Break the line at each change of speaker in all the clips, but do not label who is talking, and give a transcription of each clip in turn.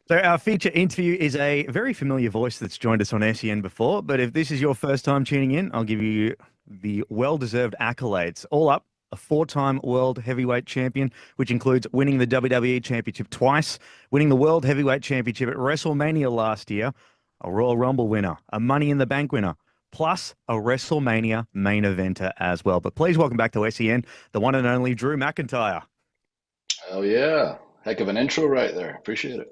So our feature interview is a very familiar voice that's joined us on SEN before, but if this is your first time tuning in, I'll give you the well-deserved accolades. All up, a four-time world heavyweight champion, which includes winning the WWE Championship twice, winning the World Heavyweight Championship at WrestleMania last year, a Royal Rumble winner, a Money in the Bank winner, plus a WrestleMania main eventer as well. But please welcome back to SEN, the one and only Drew McIntyre.
Oh yeah, heck of an intro right there. Appreciate it.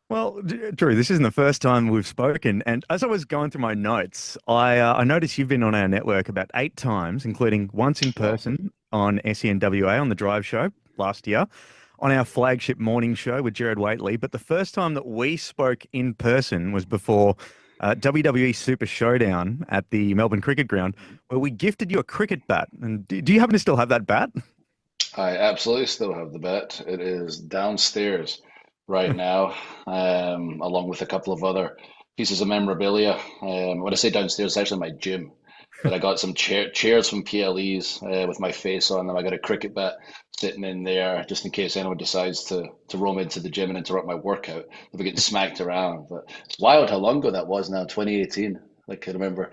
Well, Drew, this isn't the first time we've spoken, and as I was going through my notes, I noticed you've been on our network about 8 times, including once in
Wow.
person on SENWA on the Drive Show last year, on our flagship morning show with Jared Waitley. But the first time that we spoke in person was before WWE Super Showdown at the Melbourne Cricket Ground, where we gifted you a cricket bat. And do you happen to still have that bat?
I absolutely still have the bet. It is downstairs right now, along with a couple of other pieces of memorabilia. When I say downstairs, it's actually my gym. But I got some chairs from PLEs with my face on them. I got a cricket bat sitting in there just in case anyone decides to roam into the gym and interrupt my workout. If we get smacked around. But it's wild how long ago that was now, 2018. Like I remember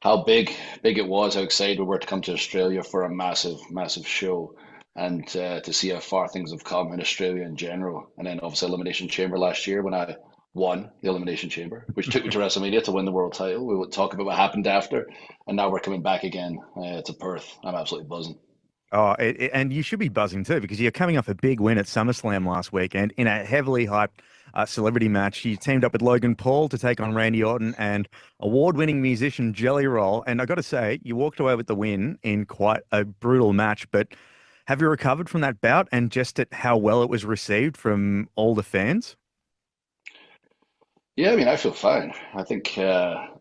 how big it was, how excited we were to come to Australia for a massive show, and to see how far things have come in Australia in general. And then obviously Elimination Chamber last year when I won the Elimination Chamber, which took me to WrestleMania to win the world title. We will talk about what happened after, and now we're coming back again to Perth. I'm absolutely buzzing.
Oh, and you should be buzzing too because you're coming off a big win at SummerSlam last weekend in a heavily hyped celebrity match. You teamed up with Logan Paul to take on Randy Orton and award-winning musician Jelly Roll. And I got to say, you walked away with the win in quite a brutal match. But have you recovered from that bout and just at how well it was received from all the fans?
Yeah, I mean, I feel fine. I think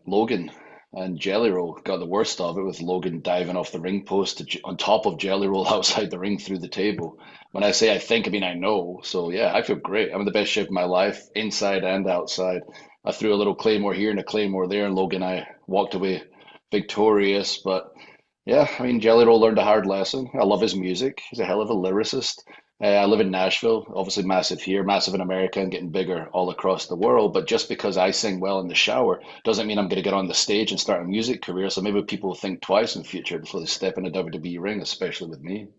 Logan and Jelly Roll got the worst of it with Logan diving off the ring post on top of Jelly Roll outside the ring through the table. When I say I think, I mean I know. So yeah, I feel great. I'm in the best shape of my life, inside and outside. I threw a little claymore here and a claymore there, and Logan and I walked away victorious. But yeah, I mean, Jelly Roll learned a hard lesson. I love his music. He's a hell of a lyricist. I live in Nashville, obviously massive here, massive in America, and getting bigger all across the world. But just because I sing well in the shower doesn't mean I'm going to get on the stage and start a music career. So maybe people will think twice in future before they step in a WWE ring, especially with me.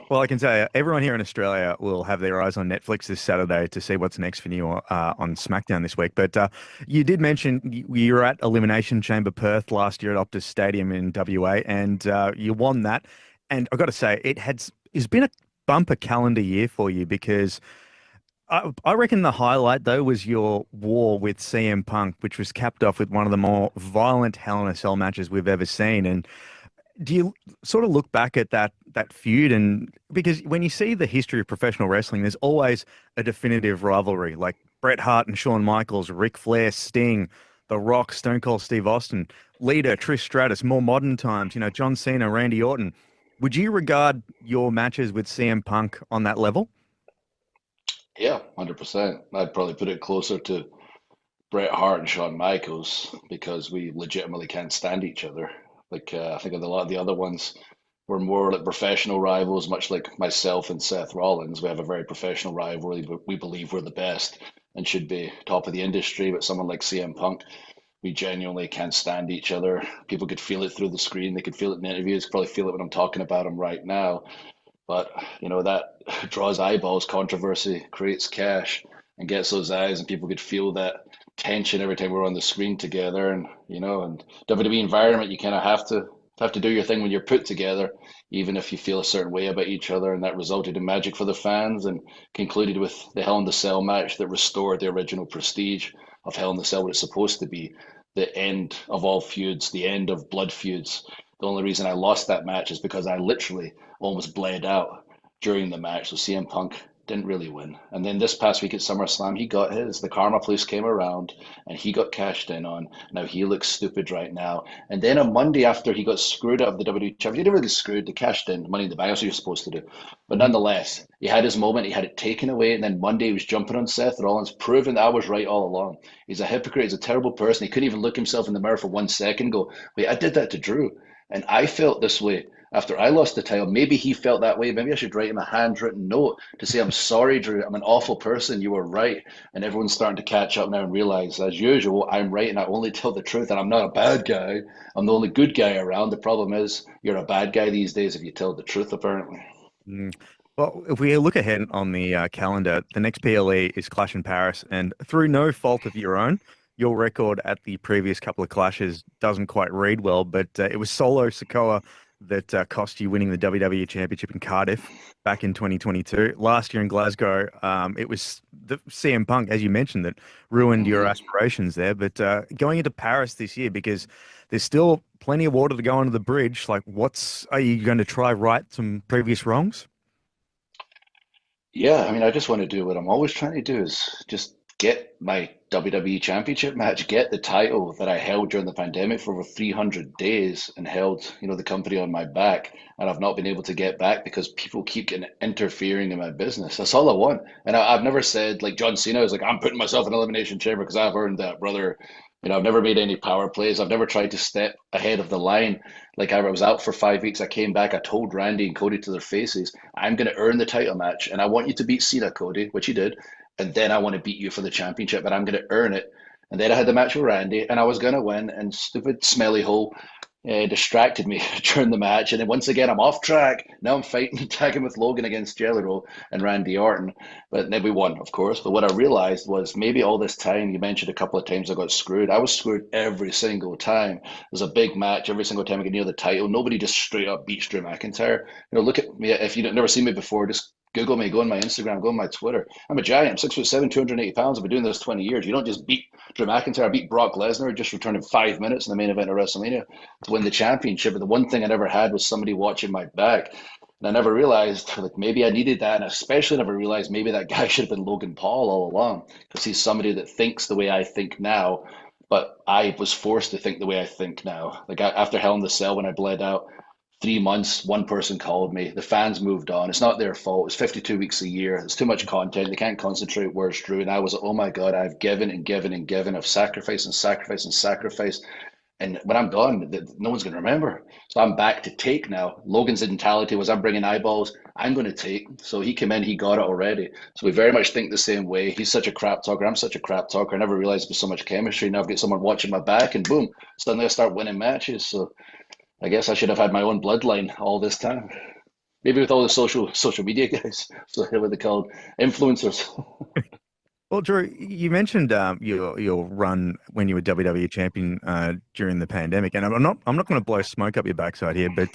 Well, I can tell you, everyone here in Australia will have their eyes on Netflix this Saturday to see what's next for you on SmackDown this week. But you did mention you were at Elimination Chamber Perth last year at Optus Stadium in WA, and you won that. And I've got to say, it's been a bumper calendar year for you because I reckon the highlight, though, was your war with CM Punk, which was capped off with one of the more violent Hell in a Cell matches we've ever seen. And do you sort of look back at that feud and because when you see the history of professional wrestling, there's always a definitive rivalry, like Bret Hart and Shawn Michaels, Ric Flair, Sting, The Rock, Stone Cold Steve Austin, Lita, Trish Stratus, more modern times, John Cena, Randy Orton. Would you regard your matches with CM Punk on that level?
Yeah, 100%. I'd probably put it closer to Bret Hart and Shawn Michaels because we legitimately can't stand each other. Like I think of a lot of the other ones we're more like professional rivals, much like myself and Seth Rollins. We have a very professional rivalry, but we believe we're the best and should be top of the industry. But someone like CM Punk, we genuinely can't stand each other. People could feel it through the screen. They could feel it in interviews. Probably feel it when I'm talking about him right now. But that draws eyeballs. Controversy creates cash and gets those eyes, and people could feel that tension every time we're on the screen together. And WWE environment, you kind of have to do your thing when you're put together, even if you feel a certain way about each other. And that resulted in magic for the fans, and concluded with the Hell in the Cell match that restored the original prestige of Hell in the Cell, what it's supposed to be, the end of all feuds, the end of blood feuds. The only reason I lost that match is because I literally almost bled out during the match. So CM Punk didn't really win. And then this past week at SummerSlam, he got his. The Karma Police came around and he got cashed in on. Now he looks stupid right now. And then on Monday, after he got screwed out of the WWE Championship, he didn't really get screwed. They cashed in Money in the Bank. That's what you're supposed to do. But
Mhm.
nonetheless, he had his moment. He had it taken away. And then Monday, he was jumping on Seth Rollins, proving that I was right all along. He's a hypocrite. He's a terrible person. He couldn't even look himself in the mirror for 1 second and go, wait, I did that to Drew. And I felt this way after I lost the title. Maybe he felt that way. Maybe I should write him a handwritten note to say, I'm sorry, Drew. I'm an awful person. You were right. And everyone's starting to catch up now and realize, as usual, I'm right and I only tell the truth. And I'm not a bad guy. I'm the only good guy around. The problem is, you're a bad guy these days if you tell the truth, apparently.
Mm. Well, if we look ahead on the calendar, the next PLE is Clash in Paris, and through no fault of your own, your record at the previous couple of clashes doesn't quite read well. But it was Solo Sikoa that cost you winning the WWE Championship in Cardiff back in 2022. Last year in Glasgow, it was the CM Punk, as you mentioned, that ruined your
Hmm.
aspirations there. But going into Paris this year, because there's still plenty of water to go under the bridge. Like, are you going to try right some previous wrongs?
Yeah, I mean, I just want to do what I'm always trying to do is just get my WWE Championship match, get the title that I held during the pandemic for over 300 days and held, the company on my back. And I've not been able to get back because people keep getting interfering in my business. That's all I want. And I've never said, like John Cena is like, I'm putting myself in Elimination Chamber because I've earned that, brother. I've never made any power plays. I've never tried to step ahead of the line. Like I was out for 5 weeks. I came back. I told Randy and Cody to their faces, I'm going to earn the title match, and I want you to beat Cena, Cody, which he did, and then I want to beat you for the championship, and I'm going to earn it. And then I had the match with Randy, and I was going to win, and stupid smelly hole distracted me during the match. And then once again, I'm off track. Now I'm fighting, tagging with Logan against Jelly Roll and Randy Orton. But then we won, of course. But what I realized was maybe all this time, you mentioned a couple of times I got screwed. I was screwed every single time. There's a big match every single time I get near the title. Nobody just straight up beats Drew McIntyre. Look at me. If you've never seen me before, just Google me, go on my Instagram, go on my Twitter. I'm a giant. I'm 6'7", 280 pounds. I've been doing this 20 years. You don't just beat Drew McIntyre. I beat Brock Lesnar, just returned in 5 minutes in the main event of WrestleMania to win the championship. But the one thing I never had was somebody watching my back. And I never realized, like, maybe I needed that. And especially never realized maybe that guy should have been Logan Paul all along because he's somebody that thinks the way I think now. But I was forced to think the way I think now. Like after Hell in the Cell, when I bled out, 3 months, one person called me. The fans moved on. It's not their fault. It's 52 weeks a year. It's too much content. They can't concentrate. Where's Drew? And I was like, oh my God, I've given and given and given. I've sacrificed and sacrificed and sacrificed. And when I'm gone, no one's going to remember. So I'm back to take now. Logan's mentality was I'm bringing eyeballs. I'm going to take. So he came in, he got it already. So we very much think the same way. He's such a crap talker. I'm such a crap talker. I never realized there's so much chemistry. Now I've got someone watching my back, and boom, suddenly I start winning matches. So I guess I should have had my own bloodline all this time. Maybe with all the social media guys, so what they called influencers.
Well, Drew, you mentioned your run when you were WWE champion during the pandemic, and I'm not going to blow smoke up your backside here, but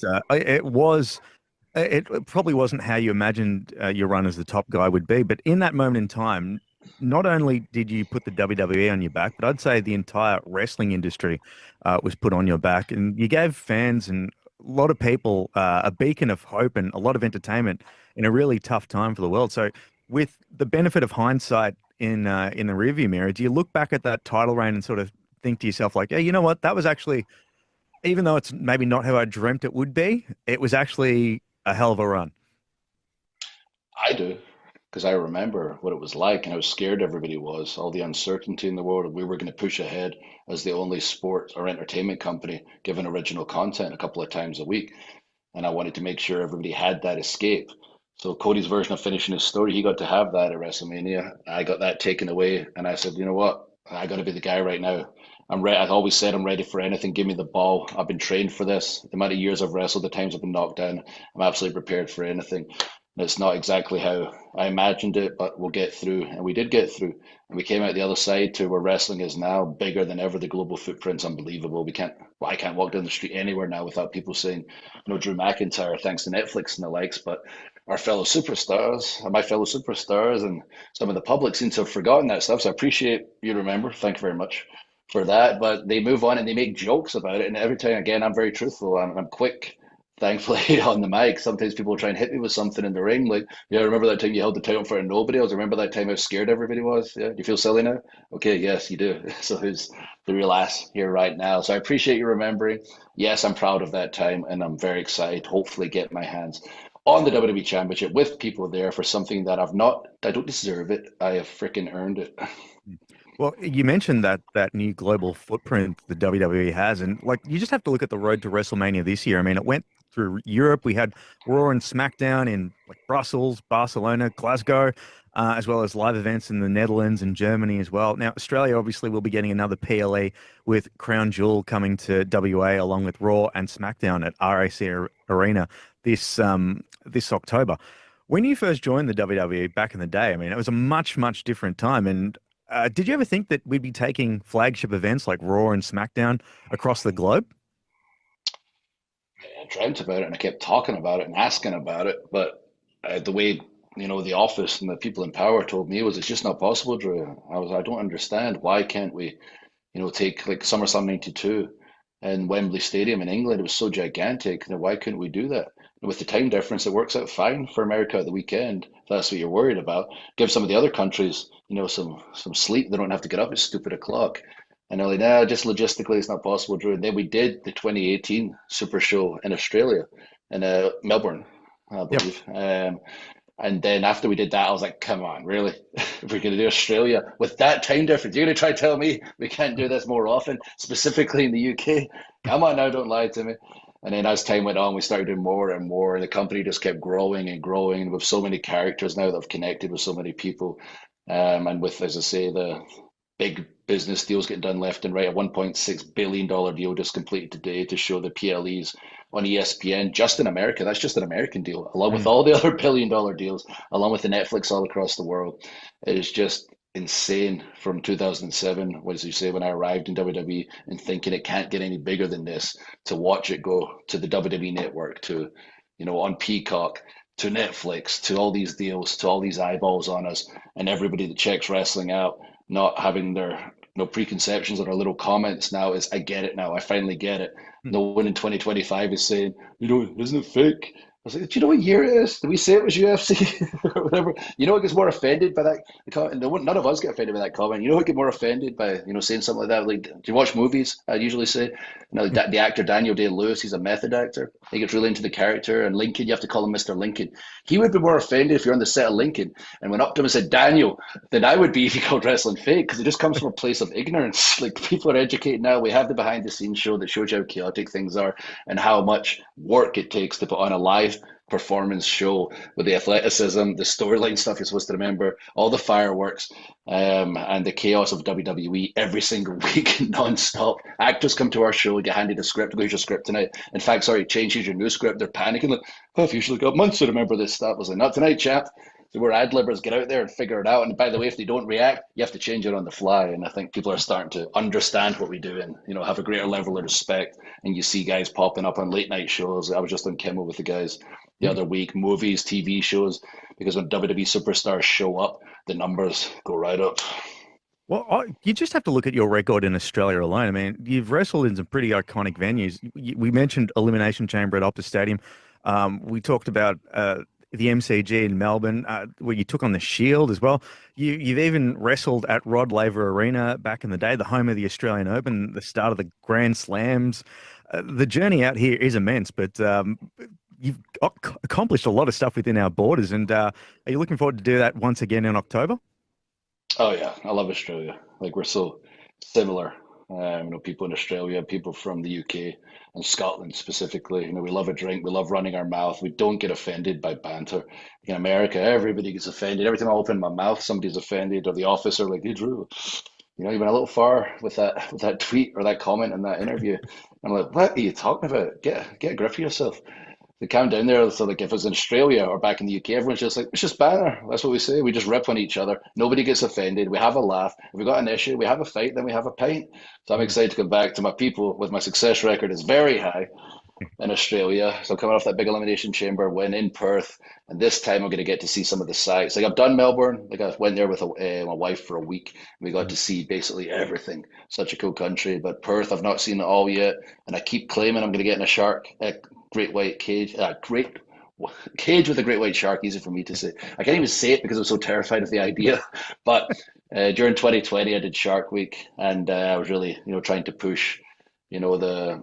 it probably wasn't how you imagined your run as the top guy would be. But in that moment in time, not only did you put the WWE on your back, but I'd say the entire wrestling industry was put on your back, and you gave fans and a lot of people a beacon of hope and a lot of entertainment in a really tough time for the world. So, with the benefit of hindsight in the rearview mirror, do you look back at that title reign and sort of think to yourself like, "Yeah, you know what? That was actually, even though it's maybe not how I dreamt it would be, it was actually a hell of a run."
I do, because I remember what it was like and how scared everybody was, all the uncertainty in the world, and we were going to push ahead as the only sport or entertainment company giving original content a couple of times a week. And I wanted to make sure everybody had that escape. So Cody's version of finishing his story, he got to have that at WrestleMania. I got that taken away, and I said, you know what? I got to be the guy right now. I'm ready. I've always said I'm ready for anything. Give me the ball. I've been trained for this. The amount of years I've wrestled, the times I've been knocked down, I'm absolutely prepared for anything. And it's not exactly how I imagined it, but we'll get through. And we did get through. And we came out the other side to where wrestling is now bigger than ever. The global footprint's unbelievable. I can't walk down the street anywhere now without people saying, Drew McIntyre, thanks to Netflix and the likes. But our fellow superstars, my fellow superstars, and some of the public seem to have forgotten that stuff. So I appreciate you remember. Thank you very much for that. But they move on and they make jokes about it. And every time, again, I'm very truthful. I'm quick, thankfully, on the mic. Sometimes people try and hit me with something in the ring. Like, yeah, remember that time you held the title in front of nobody? I was remember that time how scared everybody was? Yeah, do you feel silly now? Okay, yes, you do. So who's the real ass here right now? So I appreciate you remembering. Yes, I'm proud of that time and I'm very excited. Hopefully, get my hands on the WWE Championship with people there for something that I don't deserve it. I have freaking earned it.
Well, you mentioned that new global footprint the WWE has, and like you just have to look at the road to WrestleMania this year. I mean, it went through Europe. We had Raw and SmackDown in like Brussels, Barcelona, Glasgow, as well as live events in the Netherlands and Germany as well. Now, Australia obviously will be getting another PLE with Crown Jewel coming to WA along with Raw and SmackDown at Arena this October. When you first joined the WWE back in the day, I mean, it was a much different time, and did you ever think that we'd be taking flagship events like Raw and SmackDown across the globe?
I dreamt about it and I kept talking about it and asking about it, but the way the office and the people in power told me was it's just not possible, Drew. I don't understand. Why can't we take like SummerSlam '92 in Wembley Stadium in England? It was so gigantic. Why couldn't we do that? And with the time difference, it works out fine for America at the weekend. If that's what you're worried about. Give some of the other countries, some sleep. They don't have to get up at stupid o'clock. And they're like, nah, just logistically, it's not possible, Drew. And then we did the 2018 Super Show in Australia, in Melbourne, I
Yep.
believe. And then after we did that, I was like, come on, really? If we're going to do Australia with that time difference, you're going to try to tell me we can't do this more often, specifically in the UK? Come on now, don't lie to me. And then as time went on, we started doing more and more. And the company just kept growing and growing with so many characters now that have connected with so many people. And with, as I say, the big business deals getting done left and right. A $1.6 billion deal just completed today to show the PLEs on ESPN just in America. That's just an American deal, along with
Mm.
all the other billion-dollar deals, along with the Netflix all across the world. It is just insane from 2007, as you say, when I arrived in WWE and thinking it can't get any bigger than this, to watch it go to the WWE network, to, on Peacock, to Netflix, to all these deals, to all these eyeballs on us, and everybody that checks wrestling out not having their no preconceptions or little comments now is I get it now. I finally get it. No one in 2025 is saying, isn't it fake? I was like, do you know what year it is? Did we say it was UFC or whatever? You know what gets more offended by that comment? No one, none of us get offended by that comment. You know what get more offended by saying something like that? Like, do you watch movies? I usually say, the actor Daniel Day-Lewis, he's a method actor. He gets really into the character. And Lincoln, you have to call him Mr. Lincoln. He would be more offended if you're on the set of Lincoln and went up to him and said Daniel than I would be if he called wrestling fake, because it just comes from a place of ignorance. Like, people are educated now. We have the behind the scenes show that shows you how chaotic things are and how much work it takes to put on a live performance show with the athleticism, the storyline stuff you're supposed to remember, all the fireworks, and the chaos of WWE every single week, non-stop. Actors come to our show, get handed a script, go, here's your script tonight. In fact, sorry, change, here's your new script. They're panicking, like, oh, I've usually got months to remember this stuff. I was like, not tonight, chap. So we're ad libbers, get out there and figure it out. And by the way, if they don't react, you have to change it on the fly. And I think people are starting to understand what we do and have a greater level of respect. And you see guys popping up on late night shows. I was just on Kimmel with the guys the other week, movies, TV shows, because when WWE superstars show up, the numbers go right up.
Well, you just have to look at your record in Australia alone. I mean, you've wrestled in some pretty iconic venues. We mentioned Elimination Chamber at Optus Stadium. We talked about the MCG in Melbourne, where you took on the Shield as well. You've even wrestled at Rod Laver Arena back in the day, the home of the Australian Open, the start of the Grand Slams. The journey out here is immense, but you've accomplished a lot of stuff within our borders. And are you looking forward to do that once again in October?
Oh yeah, I love Australia. Like, we're so similar. People in Australia, people from the UK and Scotland specifically. We love a drink. We love running our mouth. We don't get offended by banter. In America, everybody gets offended. Every time I open my mouth, somebody's offended, or the officer like, "Hey, Drew, you went a little far with that tweet or that comment in that interview." I'm like, "What are you talking about? Get a grip of yourself." They come down there, so like if it's in Australia or back in the UK, everyone's just like, it's just banter. That's what we say. We just rip on each other. Nobody gets offended. We have a laugh. If we got an issue, we have a fight, then we have a pint. So I'm excited to come back to my people with my success record is very high in Australia. So I'm coming off that big Elimination Chamber win in Perth, and this time I'm going to get to see some of the sights. Like, I've done Melbourne. Like, I went there with my wife for a week. We got to see basically everything. Such a cool country. But Perth, I've not seen it all yet, and I keep claiming I'm going to get in a shark, a great white cage, great cage with a great white shark. Easy for me to say. I can't even say it because I'm so terrified of the idea. But during 2020, I did Shark Week, and I was really, trying to push, the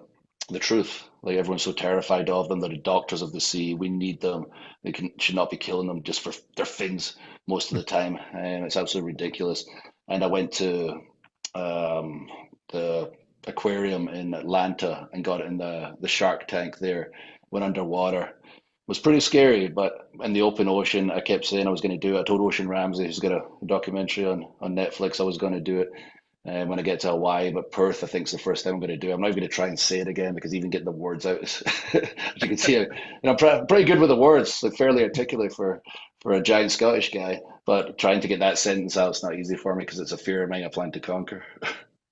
the truth. Like everyone's so terrified of them. They're the doctors of the sea. We need them. They should not be killing them just for their fins most of the time. And it's absolutely ridiculous. And I went to the aquarium in Atlanta and got in the shark tank there. Went underwater. It was pretty scary, but in the open ocean, I kept saying I was going to do it. I told Ocean Ramsey, who's got a documentary on Netflix, I was going to do it when I get to Hawaii. But Perth, I think, is the first time I'm going to do. I'm not even going to try and say it again because even getting the words out, as you can see, I'm pretty good with the words, like fairly articulate for a giant Scottish guy. But trying to get that sentence out, it's not easy for me because it's a fear of mine I plan to conquer.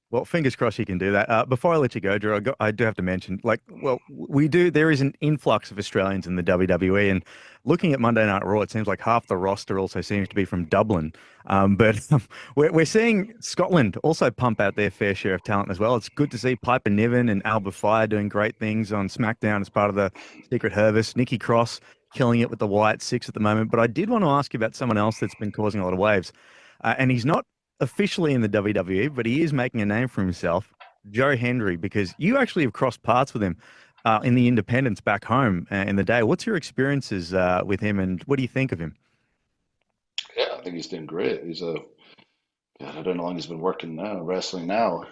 Well, fingers crossed you can do that. Before I let you go, Drew, I do have to mention, like, well, there is an influx of Australians in the WWE, and looking at Monday Night Raw, it seems like half the roster also seems to be from Dublin. But we're seeing Scotland also pump out their fair share of talent as well. It's good to see Piper Niven and Alba Fire doing great things on SmackDown as part of the Secret Harvest. Nikki Cross killing it with the Wyatt Six at the moment. But I did want to ask you about someone else that's been causing a lot of waves, and he's not officially in the WWE, but he is making a name for himself, Joe Hendry, because you actually have crossed paths with him in the independents back home in the day. What's your experiences with him, and what do you think of him?
Yeah, I think he's doing great. He's a God, I don't know how long he's been working now, wrestling now.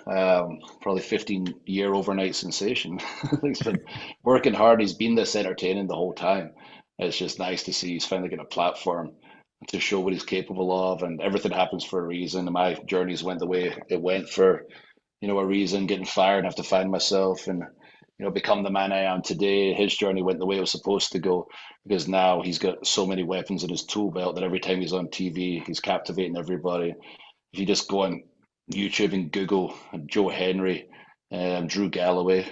Probably 15-year overnight sensation. He's been working hard. He's been this entertaining the whole time. It's just nice to see he's finally getting a platform to show what he's capable of, and everything happens for a reason. And my journeys went the way it went for, a reason. Getting fired, have to find myself, and become the man I am today. His journey went the way it was supposed to go because now he's got so many weapons in his tool belt that every time he's on TV, he's captivating everybody. If you just go on YouTube and Google Joe Henry, Drew Galloway,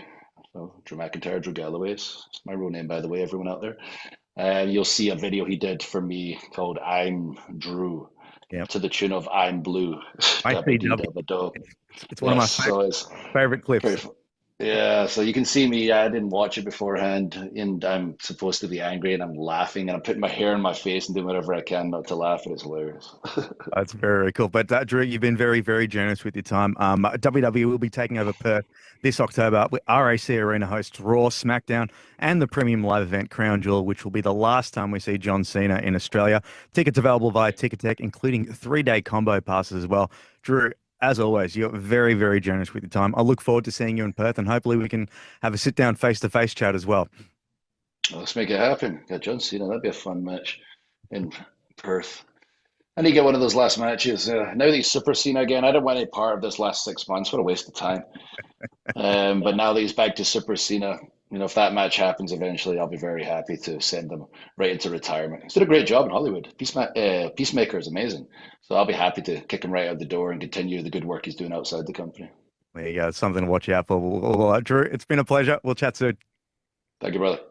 Drew McIntyre, Drew Galloway, it's my real name, by the way, everyone out there. You'll see a video he did for me called I'm Drew
Yep.
to the tune of I'm Blue, dabba dee
ICW.
dabba do.
It's one of
Yes,
my
so it's
favorite
very,
clips.
yeah, so you can see me. I didn't watch it beforehand, and I'm supposed to be angry, and I'm laughing, and I'm putting my hair in my face and doing whatever I can not to laugh, and it's hilarious.
That's very cool. But Drew, you've been very, very generous with your time. WWE will be taking over Perth this October with RAC Arena hosts Raw, SmackDown, and the premium live event Crown Jewel, which will be the last time we see John Cena in Australia. Tickets available via Ticketek, including 3-day combo passes as well. Drew, as always, you're very, very generous with your time. I look forward to seeing you in Perth, and hopefully we can have a sit-down face-to-face chat as well.
Let's make it happen. Yeah, John Cena, that'd be a fun match in Perth. I need to get one of those last matches. Now that he's Super Cena again, I don't want any part of this last 6 months. What a waste of time. But now that he's back to Super Cena, if that match happens eventually, I'll be very happy to send him right into retirement. He's did a great job in Hollywood. Peacemaker is amazing. So I'll be happy to kick him right out the door and continue the good work he's doing outside the company.
There you go. Something to watch out for. Drew, it's been a pleasure. We'll chat soon.
Thank you, brother.